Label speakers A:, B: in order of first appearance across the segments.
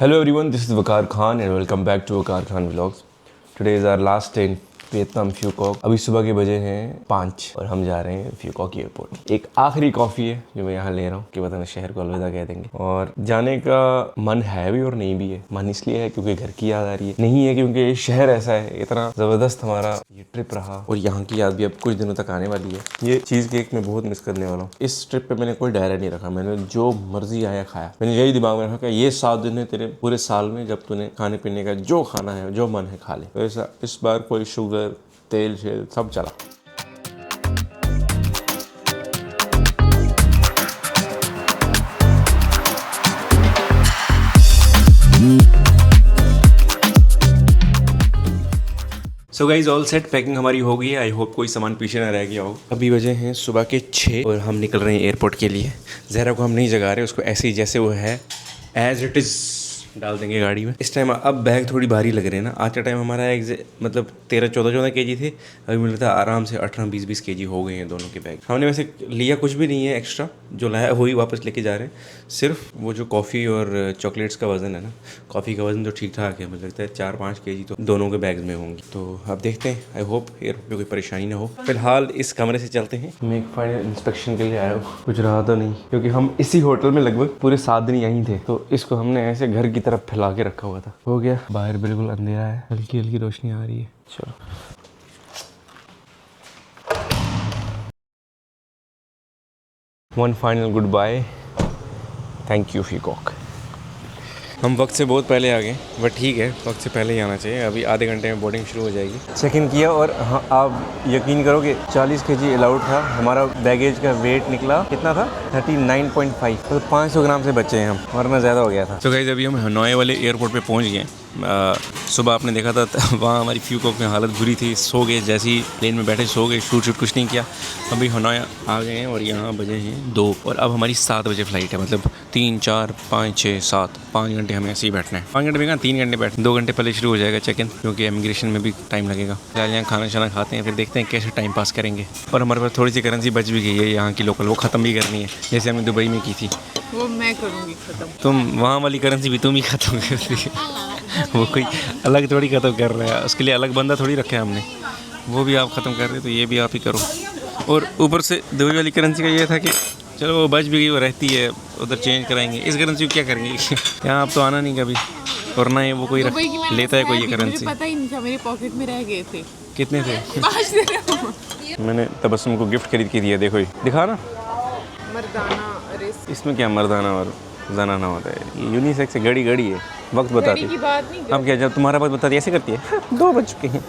A: Hello everyone, this is Waqar Khan and welcome back to Waqar Khan Vlogs. Today is our last day in Vietnam Phu Quoc. अभी सुबह के बजे हैं 5 और हम जा रहे हैं फ्यूकॉक एयरपोर्ट। एक आखिरी कॉफ़ी है जो मैं यहाँ ले रहा हूँ कि पता नहीं शहर को अलविदा कह देंगे। और जाने का मन है भी और नहीं भी है। मन इसलिए है क्योंकि घर की याद आ रही है, नहीं है क्योंकि ये शहर ऐसा है, इतना ज़बरदस्त हमारा ये ट्रिप रहा और यहाँ की याद भी अब कुछ दिनों तक आने वाली है। ये चीज़ केक मैं बहुत मिस करने वाला हूँ। इस ट्रिप पर मैंने कोई डायरी नहीं रखा, मैंने जो मर्जी आया खाया। मैंने यही दिमाग में रखा कि ये 7 दिन है तेरे पूरे साल में, जब तूने खाने पीने का जो खाना है जो मन है खा ले। तो ऐसा इस बार कोई शुगर तेल शेल सब चला। So guys all set, packing हमारी हो गई है। आई होप कोई सामान पीछे ना रह गया हो। अभी बजे हैं सुबह के 6 और हम निकल रहे हैं एयरपोर्ट के लिए। जहरा को हम नहीं जगा रहे, उसको ऐसे ही जैसे वो है एज इट इज़ डाल देंगे गाड़ी में। इस टाइम अब बैग थोड़ी भारी लग रहे हैं ना। आज का टाइम हमारा मतलब 13-14 केजी थे, अभी मुझे लगता है आराम से 18-20 केजी हो गए हैं दोनों के बैग। हमने वैसे लिया कुछ भी नहीं है एक्स्ट्रा, जो लाया वही वापस लेके जा रहे हैं। सिर्फ वो जो कॉफ़ी और चॉकलेट्स का वज़न है ना, कॉफ़ी का वज़न तो ठीक ठाक है, मुझे लगता है 4-5 केजी तो दोनों के बैग में होंगी। तो अब देखते हैं, आई होप एयरपोर्ट में कोई परेशानी ना हो। फिलहाल इस कमरे से चलते हैं। मैं एक फाइनल इंस्पेक्शन के लिए आया हूँ, कुछ रहा तो नहीं क्योंकि हम इसी होटल में लगभग पूरे 7 दिन यहीं थे, तो इसको हमने ऐसे घर की तरफ फैला के रखा हुआ था। हो गया, बाहर बिल्कुल अंधेरा है, हल्की हल्की रोशनी आ रही है। चलो one final goodbye, thank you Phu Quoc. हम वक्त से बहुत पहले आ गए, बट ठीक है, वक्त से पहले ही आना चाहिए। अभी आधे घंटे में बोर्डिंग शुरू हो जाएगी। चेक इन किया और हाँ, आप यकीन करो कि 40 केजी अलाउड था। हमारा बैगेज का वेट निकला कितना था, 39.5, तो 500 ग्राम से बचे हैं हम, वरना ज़्यादा हो गया था। तो गाइस अभी हम हनोई वाले एयरपोर्ट पे पहुंच गए। सुबह आपने देखा था वहाँ हमारी फ्यूकॉक में हालत बुरी थी, सो गए, जैसे ही प्लेन में बैठे सो गए, शूट कुछ नहीं किया। अभी हनोई आ गए हैं और यहाँ बजे हैं 2 और अब हमारी 7 बजे फ्लाइट है। मतलब 3, 4, 5, 6, 7, 5 घंटे हमें ऐसे ही बैठना है। 5 घंटे में कहाँ, 3 घंटे बैठना, 2 घंटे पहले शुरू हो जाएगा चेक इन, क्योंकि इमिग्रेशन में भी टाइम लगेगा। फिलहाल यहाँ खाना शाना खाते हैं, फिर देखते हैं कैसे टाइम पास करेंगे। और हमारे पास थोड़ी सी करेंसी बच भी गई है यहाँ की लोकल, वो ख़त्म भी करनी है, जैसे हमने दुबई में की थी।
B: वो मैं करूँगी ख़त्म।
A: तुम वहाँ वाली करेंसी भी तुम ही ख़त्म कर दी। वो कोई अलग थोड़ी ख़त्म कर रहा है, उसके लिए अलग बंदा थोड़ी रखा है हमने, वो भी आप ख़त्म कर रहे, तो ये भी आप ही करो। और ऊपर से दुबई वाली करेंसी का ये था कि चलो वो बच भी गई, वो रहती है, उधर चेंज कराएंगे। इस करेंसी को क्या करेंगे यहाँ आप तो आना नहीं कभी, और ना ही वो कोई लेता है कोई ये करेंसी।
B: पता ही नहीं था, मेरे पॉकेट में रह गए थे।
A: कितने थे?
B: 5
A: मैंने तबस्सुम को गिफ्ट खरीद के दिया, देखो ये दिखा ना,
B: मर्दाना।
A: इसमें क्या मर्दाना और जनाना होता है, यूनिसेक्स है, गड़ी है, वक्त बताती
B: की बात नहीं।
A: अब क्या, जब तुम्हारा वक्त बताती ऐसे करती है। 2 बज चुके हैं।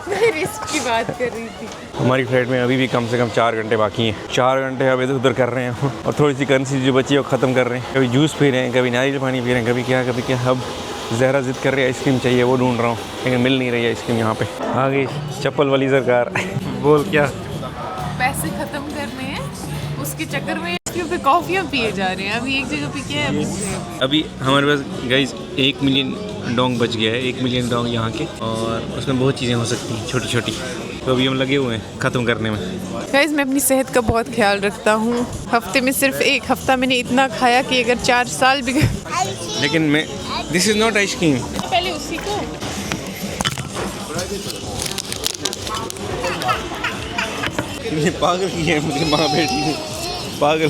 B: मैं रिस्क की बात कर रही थी।
A: हमारी फ्लाइट में अभी भी कम से कम 4 घंटे बाकी हैं। 4 घंटे अब इधर उधर कर रहे हैं और थोड़ी सी करेंसी जो बची है वो ख़त्म कर रहे हैं। कभी जूस पी रहे हैं, कभी नारियल पानी पी रहे हैं, कभी क्या। अब जहरा जिद कर रही है, आइसक्रीम चाहिए, वो ढूंढ रहा हूँ लेकिन मिल नहीं रही है आइसक्रीम। यहाँ पे आ गई चप्पल वाली सरकार। बोल क्या,
B: पैसे ख़त्म करने हैं, उसके चक्कर में पे कॉफ़ियाँ पिए जा रहे हैं। अभी एक जगह पे क्या है,
A: अभी हमारे पास गाइज 1 मिलियन डोंग बच गया है। 1 मिलियन डोंग यहाँ के, और उसमें बहुत चीज़ें हो सकती हैं छोटी छोटी, तो अभी हम लगे हुए हैं ख़त्म करने में।
B: गाइस मैं अपनी सेहत का बहुत ख्याल रखता हूँ। हफ्ते में सिर्फ 1 हफ्ता मैंने इतना खाया कि अगर 4 साल भी
A: लेकिन मैं, दिस इज़ नॉट आइसक्रीम।
B: पहले उसी को
A: पागल की है मुझे माँ बेटी ने, पागल,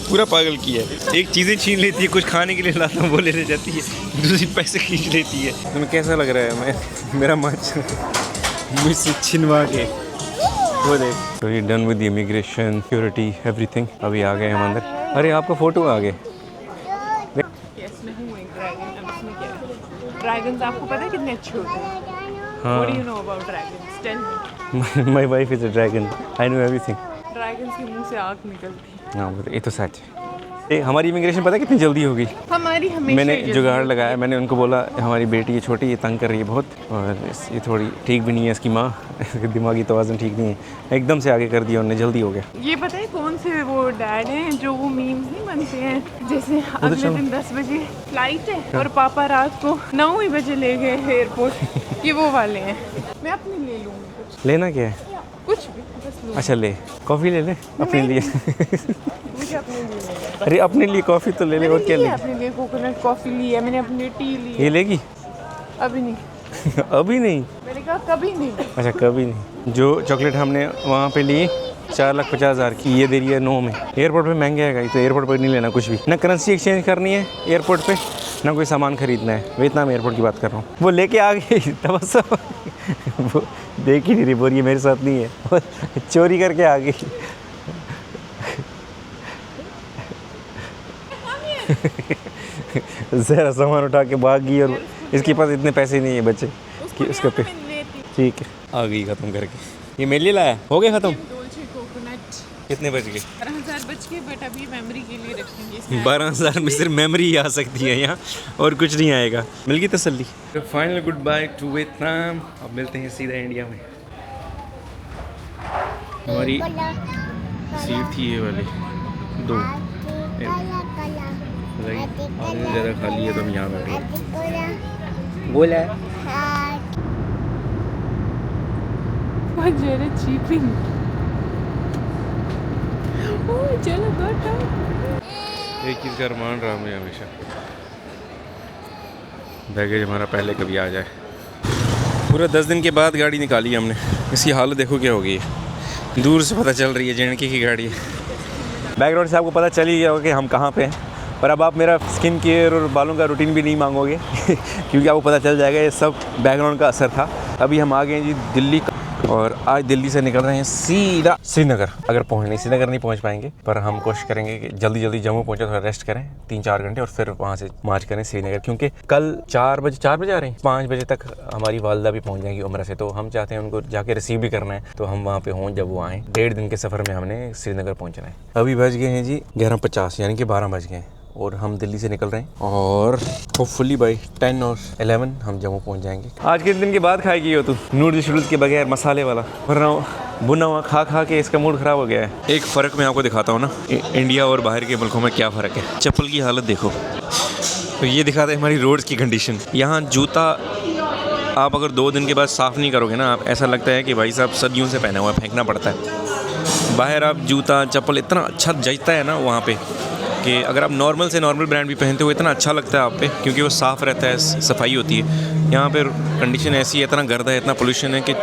A: पूरा पागल किया है। एक चीज़ें छीन लेती है, कुछ खाने के लिए लाता हूँ वो ले जाती है, दूसरी पैसे खींच लेती है। तुम्हें कैसा लग रहा है मेरा मच मुझसे छिनवा के वो देख। तो ये done with immigration, security, everything. अभी आ गए हम अंदर। अरे आपका फ़ोटो आ गए।
B: ड्रैगन्स आपको पता है कितने अच्छे होते हैं?
A: हाँ।
B: What do you know about dragons? Tell me.
A: My wife is a dragon. I know everything.
B: Dragons के मुंह से आग निकलती है।
A: हाँ ये तो सच है। हमारी इमिग्रेशन पता है कितनी जल्दी होगी?
B: हमारी हमेशा
A: मैंने जुगाड़ लगाया, मैंने उनको बोला हमारी बेटी ये छोटी, ये तंग कर रही है बहुत, और ये थोड़ी ठीक भी नहीं है, इसकी माँ दिमागी तवाज़ुन ठीक नहीं है, एकदम से आगे कर दिया उन्होंने, जल्दी हो गया।
B: ये पता है कौन से वो डैड हैं जो वो मीम्स नहीं बनते हैं, जैसे अगले दिन 10 बजे फ्लाइट है और पापा रात को 9 ही बजे ले गए एयरपोर्ट, ये वो वाले हैं। मैं अपने ले लूँगी कुछ।
A: लेना क्या है?
B: कुछ भी बस लूँ।
A: अच्छा ले, कॉफ़ी ले ले अपने लिए।
B: मुझे अपने लिए लेना है।
A: अरे अपने लिए कॉफ़ी तो ले ले, और क्या
B: मैंने
A: लेगी?
B: अपने लिए कोकोनट कॉफ़ी ली है, मैंने अपने लिए टी ली
A: ये
B: है।
A: लेगी?
B: अभी नहीं,
A: अभी नहीं?
B: मैंने कहा कभी नहीं।
A: अच्छा कभी नहीं। जो चॉकलेट हमने वहाँ पे ली 4,50,000 की, ये दे रही है 9 में। एयरपोर्ट पे महंगे है, तो एयरपोर्ट पर नहीं लेना कुछ भी। ना करेंसी एक्सचेंज करनी है एयरपोर्ट पे, ना कोई सामान खरीदना है। वियतनाम एयरपोर्ट की बात कर रहा हूँ। वो लेके आ गई तबस्सुम, वो देख ही नहीं रही, बोल रही है मेरे साथ नहीं है, वो चोरी करके आ गई। ज़रा सामान उठा के भाग गई, और इसके पास इतने पैसे नहीं है बच्चे कि उसके पे। ठीक है, आ गई ख़त्म करके। ये मेरे लिए लाया, हो गया ख़त्म।
B: डोल्चे कोकोनट
A: कितने बच गए?
B: 12,000 बच गए, बट अभी मेमोरी के लिए रखेंगे।
A: 12,000 में सिर्फ मेमोरी ही आ सकती है यहाँ, और कुछ नहीं आएगा। मिल गई तसल्ली। तो final good by two Vietnam. अब मिलते हैं सीधा इंडिया में। हमारी सीट थी ये वाली 2, आधे से ज़्यादा खाली है, तो हम यहाँ बैठे। बोला
B: बहुत ज़्यादा चीपिंग। ओह चलो गोटा।
A: एक चीज़ का अरमान रहा मुझे हमेशा, बैगेज हमारा पहले कभी आ जाए। पूरा 10 दिन के बाद गाड़ी निकाली हमने। इसकी हालत देखो क्या हो गई है। दूर से पता चल रही है जेएनके की गाड़ी है। बैकग्राउंड से आपको पता चल ही गया होगा कि हम कहाँ पे हैं, पर अब आप मेरा स्किन केयर और बालों का रूटीन भी नहीं मांगोगे क्योंकि आपको पता चल जाएगा ये सब बैकग्राउंड का असर था। अभी हम आ गए हैं जी दिल्ली, और आज दिल्ली से निकल रहे हैं सीधा श्रीनगर। अगर श्रीनगर नहीं पहुंच पाएंगे, पर हम कोशिश करेंगे कि जल्दी जल्दी जम्मू पहुंचे, थोड़ा रेस्ट करें 3-4 घंटे, और फिर वहां से मार्च करें श्रीनगर। क्योंकि कल 4 बजे आ रहे हैं, 5 बजे तक हमारी वालदा भी पहुंच जाएगी उम्र से, तो हम चाहते हैं उनको जाके रिसीव भी करना है, तो हम वहाँ पे हों जब वो आएँ। 1.5 दिन के सफ़र में हमने श्रीनगर पहुँचना है। अभी बज गए हैं जी 11:50, यानी कि 12 बज गए, और हम दिल्ली से निकल रहे हैं, और होपफुली बाई 10 और 11 हम जम्मू पहुंच जाएंगे। आज के दिन के बाद खाएगी हो तू नूडल्स शूडल्स के बगैर, मसाले वाला, वरना भुना हुआ खा खा के इसका मूड ख़राब हो गया है। एक फ़र्क मैं आपको दिखाता हूँ ना, इंडिया और बाहर के मुल्कों में क्या फ़र्क है। चप्पल की हालत देखो, तो ये दिखाता है हमारी रोड्स की कंडीशन। यहाँ जूता आप अगर 2 दिन के बाद साफ़ नहीं करोगे ना, आप ऐसा लगता है कि भाई साहब सदियों से पहना हुआ है, फेंकना पड़ता है। बाहर आप जूता चप्पल इतना अच्छा जचता है ना वहाँ पे, कि अगर आप नॉर्मल से नॉर्मल ब्रांड भी पहनते हो इतना अच्छा लगता है आप पे, क्योंकि वो साफ़ रहता है, सफाई होती है। यहाँ पे कंडीशन ऐसी है, इतना गर्द है, इतना पोल्यूशन है कि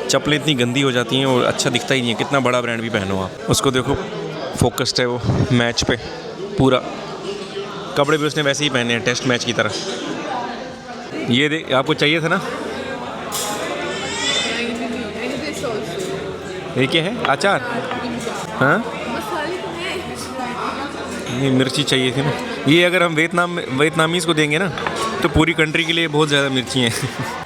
A: चप्पलें इतनी गंदी हो जाती हैं और अच्छा दिखता ही नहीं है। कितना बड़ा ब्रांड भी पहनो आप, उसको देखो फोकस्ड है वो मैच पे पूरा। कपड़े भी उसने वैसे ही पहने हैं, टेस्ट मैच की तरह। ये आपको चाहिए था ना, ये क्या है? अचार? हाँ, ये मिर्ची चाहिए थी ना। ये अगर हम वियतनामीज़ को देंगे ना, तो पूरी कंट्री के लिए बहुत ज़्यादा मिर्ची हैं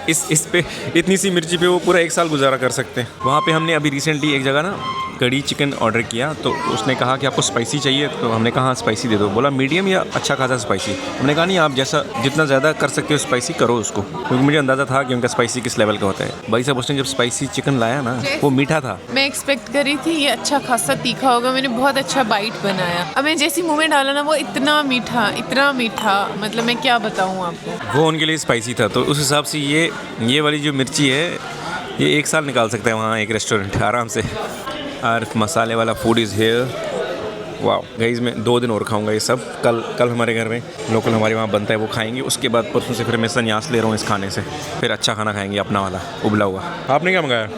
A: इस पे इतनी सी मिर्ची पे वो पूरा 1 साल गुजारा कर सकते हैं। वहाँ पे हमने अभी रिसेंटली एक जगह ना कड़ी चिकन ऑर्डर किया, तो उसने कहा कि आपको स्पाइसी चाहिए, तो हमने कहा हाँ स्पाइसी दे दो। बोला मीडियम या अच्छा खासा स्पाइसी? हमने कहा नहीं, आप जैसा जितना ज़्यादा कर सकते हो स्पाइसी करो उसको, क्योंकि मुझे अंदाज़ा था कि उनका स्पाइसी किस लेवल का होता है। भाई साहब उसने जब स्पाइसी चिकन लाया ना, वो मीठा था।
B: मैं एक्सपेक्ट कर रही थी ये अच्छा खासा तीखा होगा, मैंने बहुत अच्छा बाइट बनाया। अब मैं जैसी मुँह में डाला ना, वो इतना मीठा, मतलब मैं क्या बताऊँ आपको।
A: वो उनके लिए स्पाइसी था, तो उस हिसाब से ये वाली जो मिर्ची है, ये 1 साल निकाल सकता है वहाँ एक रेस्टोरेंट आराम से। और मसाले वाला फूड इज़ हेयर। वाह गाइस, मैं 2 दिन और खाऊंगा ये सब। कल हमारे घर में लोकल हमारे वहाँ बनता है, वो खाएंगे। उसके बाद परसों से फिर मैं संन्यास ले रहा हूँ इस खाने से, फिर अच्छा खाना खाएंगे अपना वाला उबला हुआ। आपने क्या मंगाया?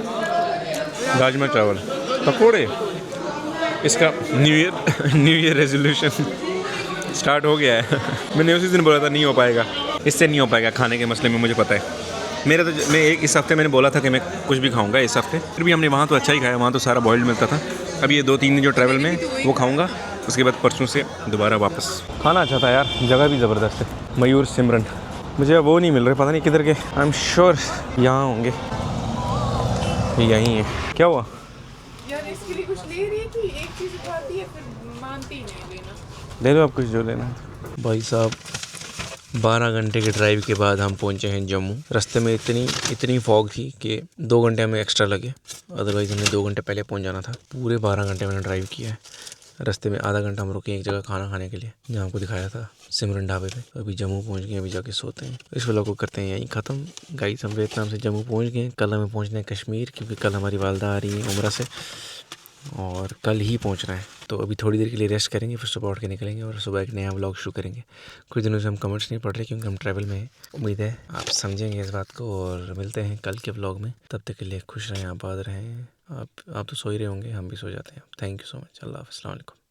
A: राजमा चावल, पकौड़े। इसका न्यू ईयर रेजोल्यूशन स्टार्ट हो गया है। मैंने उसी दिन बोला था नहीं हो पाएगा, इससे नहीं हो पाएगा खाने के मसले में, मुझे पता है। मैं इस हफ्ते मैंने बोला था कि मैं कुछ भी खाऊंगा इस हफ्ते, फिर भी हमने वहाँ तो अच्छा ही खाया, वहाँ तो सारा बॉइल्ड मिलता था। अभी ये 2-3 दिन जो ट्रैवल में वो खाऊंगा, उसके बाद परसों से दोबारा वापस। खाना अच्छा था यार, जगह भी ज़बरदस्त है। मयूर सिमरन, मुझे वो नहीं मिल रहे, पता नहीं किधर के। आई एम श्योर यहाँ होंगे, यहीं है। क्या हुआ
B: यार? इसके लिए कुछ ले रही थी, एक चीज़ उठाती है फिर मानती ही नहीं लेना।
A: ले लो आप कुछ जो लेना है। भाई साहब 12 घंटे के ड्राइव के बाद हम पहुंचे हैं जम्मू। रास्ते में इतनी फॉग थी कि 2 घंटे हमें एक्स्ट्रा लगे, अदरवाइज़ हमने 2 घंटे पहले पहुंच जाना था। पूरे 12 घंटे मैंने ड्राइव किया है। रास्ते में आधा घंटा हम रुके एक जगह खाना खाने के लिए, जहाँ आपको दिखाया था सिमरन ढाबे पे। अभी जम्मू पहुंच गए, अभी जाके सोते हैं। इस व्लॉग को करते हैं यहीं ख़त्म। गाइस, हम वियतनाम से जम्मू पहुँच गए। कल हमें पहुँचना है कश्मीर, क्योंकि कल हमारी वालदा आ रही है उम्रा से। और कल ही पहुंचना है। तो अभी थोड़ी देर के लिए रेस्ट करेंगे, फिर सुबह उठ के निकलेंगे और सुबह एक नया व्लॉग शुरू करेंगे। कुछ दिनों से हम कमेंट्स नहीं पढ़ रहे क्योंकि हम ट्रैवल में हैं। उम्मीद है आप समझेंगे इस बात को और मिलते हैं कल के व्लॉग में। तब तक के लिए खुश रहें, आबाद रहें। आप तो सो ही रहे होंगे, हम भी सो जाते हैं। Thank you so much. अल्लाह हाफ़िज़, अस्सलाम वालेकुम।